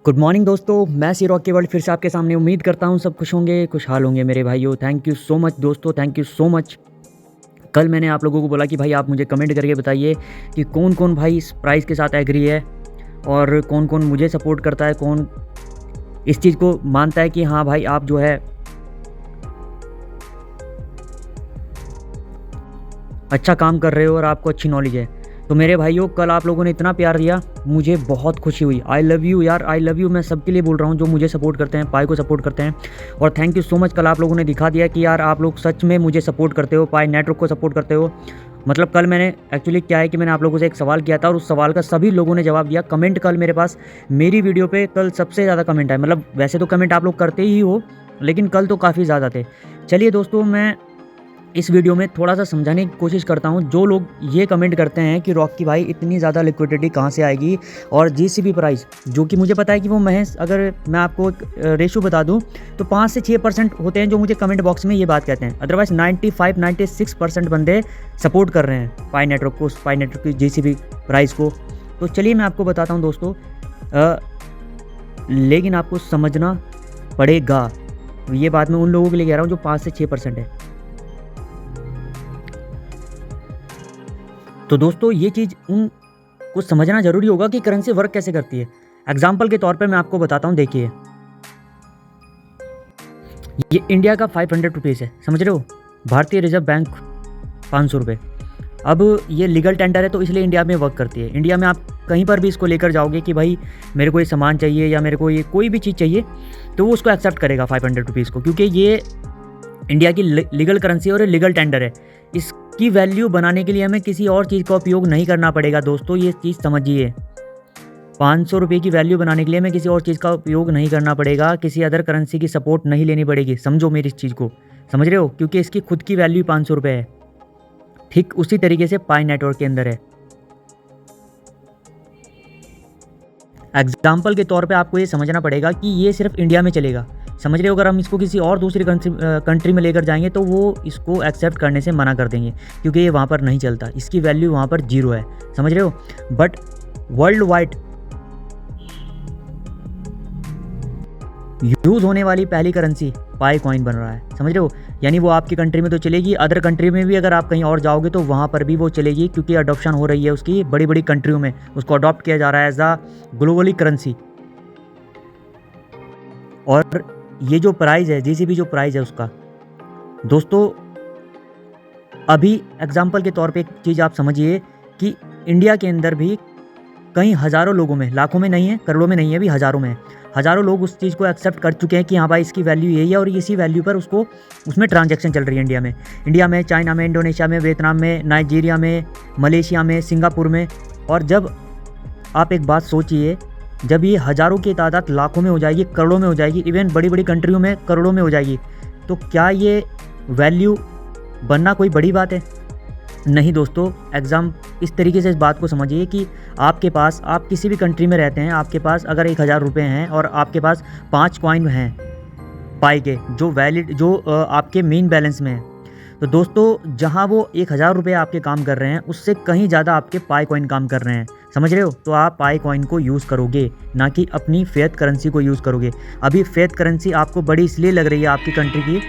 Good morning दोस्तों, मैं सी rock के वर्ल्ड फिर से आपके सामने। उम्मीद करता हूँ सब खुश होंगे, खुशहाल होंगे मेरे भाइयों। थैंक यू सो मच दोस्तों, थैंक यू सो मच। कल मैंने आप लोगों को बोला कि भाई आप मुझे कमेंट करके बताइए कि कौन कौन भाई इस प्राइस के साथ एग्री है और कौन कौन मुझे सपोर्ट करता है, कौन इस चीज़ को मानता है कि हाँ भाई आप जो है अच्छा काम कर रहे हो और आपको अच्छी नॉलेज है। तो मेरे भाइयों, कल आप लोगों ने इतना प्यार दिया, मुझे बहुत खुशी हुई। आई लव यू यार, आई लव यू। मैं सबके लिए बोल रहा हूँ जो मुझे सपोर्ट करते हैं, पाई को सपोर्ट करते हैं। और थैंक यू सो मच, कल आप लोगों ने दिखा दिया कि यार आप लोग सच में मुझे सपोर्ट करते हो, पाई नेटवर्क को सपोर्ट करते हो। मतलब कल मैंने एक्चुअली क्या है कि मैंने आप लोगों से एक सवाल किया था और उस सवाल का सभी लोगों ने जवाब दिया। कमेंट कल मेरे पास मेरी वीडियो पे कल सबसे ज़्यादा कमेंट आए। मतलब वैसे तो कमेंट आप लोग करते ही हो, लेकिन कल तो काफ़ी ज़्यादा थे। चलिए दोस्तों, मैं इस वीडियो में थोड़ा सा समझाने की कोशिश करता हूँ। जो लोग ये कमेंट करते हैं कि रॉकी भाई इतनी ज़्यादा लिक्विडिटी कहाँ से आएगी और जीसीबी प्राइस, जो कि मुझे पता है कि वो महज, अगर मैं आपको एक रेशो बता दूँ तो 5 से 6% होते हैं जो मुझे कमेंट बॉक्स में ये बात कहते हैं। अदरवाइज़ 95-96% बंदे सपोर्ट कर रहे हैं पाई नेटवर्क को, पाई नेटवर्क की जीसीबी प्राइस को। तो चलिए मैं आपको बताता हूँ दोस्तों, लेकिन आपको समझना पड़ेगा। ये बात मैं उन लोगों के लिए कह रहा हूँ जो 5 से 6% है। तो दोस्तों, ये चीज़ उनको समझना ज़रूरी होगा कि करेंसी वर्क कैसे करती है। एग्जाम्पल के तौर पे मैं आपको बताता हूँ। देखिए, ये इंडिया का 500 रुपीज़ है, समझ रहे हो। भारतीय रिजर्व बैंक 500 रुपये। अब ये लीगल टेंडर है तो इसलिए इंडिया में वर्क करती है। इंडिया में आप कहीं पर भी इसको लेकर जाओगे कि भाई मेरे को ये सामान चाहिए या मेरे को ये कोई भी चीज़ चाहिए, तो वो उसको एक्सेप्ट करेगा 500 रुपीज़ को, क्योंकि ये इंडिया की लीगल करेंसी और लीगल टेंडर है। इसकी वैल्यू बनाने के लिए हमें किसी और चीज़ का उपयोग नहीं करना पड़ेगा दोस्तों, ये चीज़ समझिए। 500 रुपये की वैल्यू बनाने के लिए हमें किसी और चीज़ का उपयोग नहीं करना पड़ेगा, किसी अदर करेंसी की सपोर्ट नहीं लेनी पड़ेगी। समझो मेरी इस चीज़ को, समझ रहे हो, क्योंकि इसकी खुद की वैल्यू 500 रुपये है। ठीक उसी तरीके से पाई नेटवर्क के अंदर है। एग्जाम्पल के तौर पे आपको ये समझना पड़ेगा कि ये सिर्फ इंडिया में चलेगा, समझ रहे हो। अगर हम इसको किसी और दूसरी कंट्री में लेकर जाएंगे तो वो इसको एक्सेप्ट करने से मना कर देंगे, क्योंकि ये वहाँ पर नहीं चलता, इसकी वैल्यू वहाँ पर 0 है, समझ रहे हो। बट वर्ल्ड वाइड यूज़ होने वाली पहली करेंसी पाई कॉइन बन रहा है, समझ रहे हो। यानी वो आपकी कंट्री में तो चलेगी, अदर कंट्री में भी अगर आप कहीं और जाओगे तो वहाँ पर भी वो चलेगी, क्योंकि अडॉप्शन हो रही है उसकी। बड़ी बड़ी कंट्रियों में उसको अडॉप्ट किया जा रहा है एज अ ग्लोबली करेंसी। और ये जो प्राइस है, जीसीबी जो प्राइस है उसका, दोस्तों अभी एग्जांपल के तौर पे एक चीज़ आप समझिए कि इंडिया के अंदर भी कई हज़ारों लोगों में, लाखों में नहीं है, करोड़ों में नहीं है, अभी हज़ारों में, हज़ारों लोग उस चीज़ को एक्सेप्ट कर चुके हैं कि हाँ भाई इसकी वैल्यू यही है और इसी वैल्यू पर उसको, उसमें ट्रांजैक्शन चल रही है इंडिया में, चाइना में, इंडोनेशिया में, वियतनाम में, नाइजीरिया में, मलेशिया में, सिंगापुर में। और जब आप एक बात सोचिए, जब ये हज़ारों की तादाद लाखों में हो जाएगी, करोड़ों में हो जाएगी, इवन बड़ी बड़ी कंट्रियों में करोड़ों में हो जाएगी, तो क्या ये वैल्यू बनना कोई बड़ी बात है? नहीं दोस्तों। इस तरीके से इस बात को समझिए कि आपके पास, आप किसी भी कंट्री में रहते हैं, आपके पास अगर 1000 रुपये हैं और आपके पास 5 कॉइन हैं पाई के, जो वैलिड, जो आपके मेन बैलेंस में है, तो दोस्तों जहां वो 1000 रुपये आपके काम कर रहे हैं, उससे कहीं ज़्यादा आपके पाई कॉइन काम कर रहे हैं, समझ रहे हो। तो आप पाई कॉइन को यूज़ करोगे, ना कि अपनी फेथ करेंसी को यूज़ करोगे। अभी फेथ करेंसी आपको बड़ी इसलिए लग रही है आपकी कंट्री की,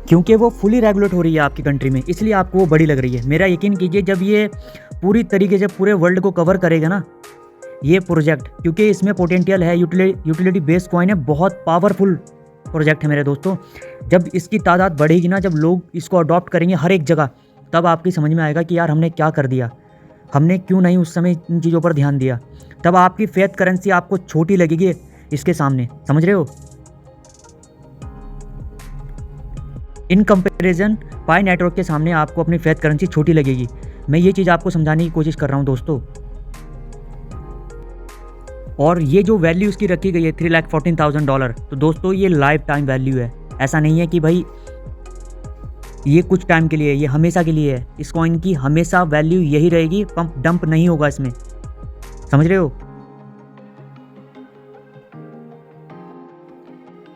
क्योंकि वो फुली रेगुलेट हो रही है आपकी कंट्री में, इसलिए आपको वो बड़ी लग रही है। मेरा यकीन कीजिए, जब ये पूरी तरीके से पूरे वर्ल्ड को कवर करेगा ना ये प्रोजेक्ट, क्योंकि इसमें पोटेंशियल है, यूटिलिटी बेस्ड कॉइन है, बहुत पावरफुल प्रोजेक्ट है मेरे दोस्तों। जब इसकी तादाद बढ़ेगी ना, जब लोग इसको अडॉप्ट करेंगे हर एक जगह, तब आपकी समझ में आएगा कि यार हमने क्या कर दिया, हमने क्यों नहीं उस समय इन चीज़ों पर ध्यान दिया। तब आपकी फेथ करेंसी आपको छोटी लगेगी इसके सामने, समझ रहे हो। इन कंपैरिजन पाई नेटवर्क के सामने आपको अपनी फेथ करेंसी छोटी लगेगी। मैं ये चीज़ आपको समझाने की कोशिश कर रहा हूँ दोस्तों। और ये जो वैल्यू इसकी रखी गई है $3,14,000, तो दोस्तों ये लाइफ टाइम वैल्यू है। ऐसा नहीं है कि भाई ये कुछ टाइम के लिए, ये हमेशा के लिए है। इस कॉइन की हमेशा वैल्यू यही रहेगी, पंप डंप नहीं होगा इसमें, समझ रहे हो।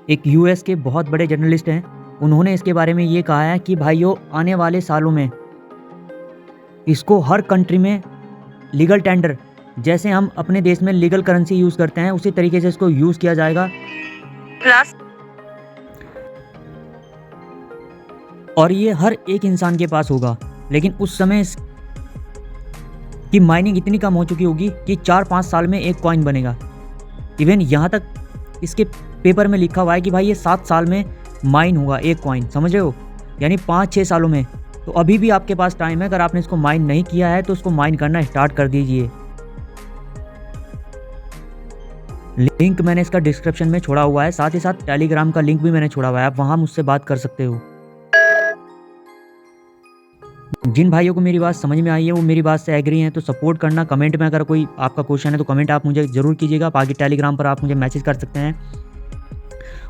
एक यूएस के बहुत बड़े जर्नलिस्ट हैं, उन्होंने इसके बारे में ये कहा है कि भाइयों आने वाले सालों में इसको हर कंट्री में लीगल टेंडर जैसे हम अपने देश में लीगल करेंसी यूज़ करते हैं उसी तरीके से इसको यूज़ किया जाएगा और ये हर एक इंसान के पास होगा। लेकिन उस समय की माइनिंग इतनी कम हो चुकी होगी कि 4-5 साल में एक कॉइन बनेगा। इवन यहाँ तक इसके पेपर में लिखा हुआ है कि भाई ये 7 साल में माइन होगा एक कॉइन, समझ रहे हो, यानी 5-6 सालों में। तो अभी भी आपके पास टाइम है, अगर आपने इसको माइन नहीं किया है तो उसको माइन करना स्टार्ट कर दीजिए। लिंक मैंने इसका डिस्क्रिप्शन में छोड़ा हुआ है, साथ ही साथ टेलीग्राम का लिंक भी मैंने छोड़ा हुआ है, आप वहाँ मुझसे बात कर सकते हो। जिन भाइयों को मेरी बात समझ में आई है वो मेरी बात से एग्री हैं तो सपोर्ट करना। कमेंट में अगर कोई आपका क्वेश्चन है तो कमेंट आप मुझे ज़रूर कीजिएगा। बाकी टेलीग्राम पर आप मुझे मैसेज कर सकते हैं।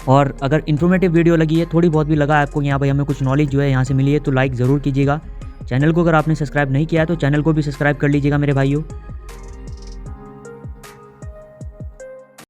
और अगर इन्फॉर्मेटिव वीडियो लगी है, थोड़ी बहुत भी लगा है आपको यहाँ भाई हमें कुछ नॉलेज जो है यहाँ से मिली है, तो लाइक ज़रूर कीजिएगा। चैनल को अगर आपने सब्सक्राइब नहीं किया है तो चैनल को भी सब्सक्राइब कर लीजिएगा मेरे भाइयों।